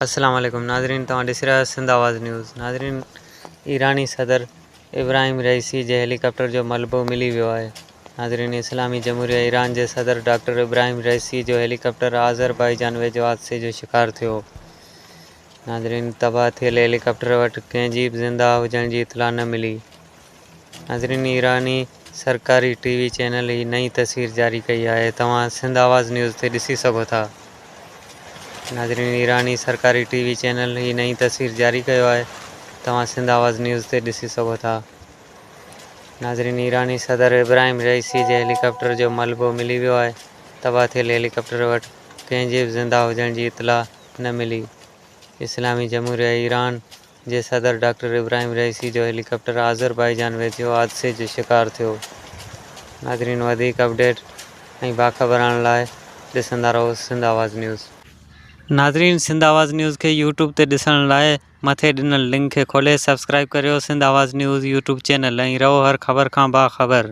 अस्सलाम वालेकुम नाज़रीन, तव्हां ॾिसी रहिया सिंध आवाज़ न्यूज़। नाज़रीन, ईरानी सदर इब्राहिम रईसी जे हेलीकॉप्टर जो मलबो मिली वियो आहे। नाज़रीन, इस्लामी जमहूरिया ईरान जे सदर डॉक्टर इब्राहिम रईसी जो हेलीकॉप्टर आज़रबाईजान वेझो हादसे जो शिकार थियो। नाज़रीन, तबाह थियल हेलीकॉप्टर वटि कंहिंजी बि ज़िंदा हुजण जी इतला न मिली। नाज़रीन, ईरानी सरकारी टीवी चैनल ही नई तस्वीर जारी कई आहे। तव्हां सिंध आवाज़ न्यूज़ ते ॾिसी सघो था। नाज़रीन, ईरानी सरकारी टीवी चैनल ही नई तस्वीर जारी कयो आहे। तव्हां सिंध आवाज़ न्यूज़ ते ॾिसी सघो था। नाज़रीन, ईरानी सदर इब्राहिम रईसी जे हेलीकॉप्टर जो मलबो मिली वियो आहे। तबाह थियल हेलीकॉप्टर वटि कंहिंजे बि ज़िंदा हुजण जी इतला न मिली। इस्लामी जमहूरिया ईरान जे सदर डॉक्टर इब्राहिम रईसी जो हेलीकॉप्टर आज़रबाईजान वेझो हादसे जो शिकार थियो। नाज़रीन, वधीक अपडेट ऐं बाख़बरनि लाइ ॾिसंदा रहो सिंध आवाज़ न्यूज़। नाज़रीन, सिंध आवाज़ न्यूज़ खे यूट्यूब ते ॾिसण लाइ मथे ॾिनल लिंक खे खोले सब्सक्राइब करियो सिंध आवाज़ न्यूज़ यूट्यूब चैनल ऐं रहो हर ख़बर खां बाख़बर।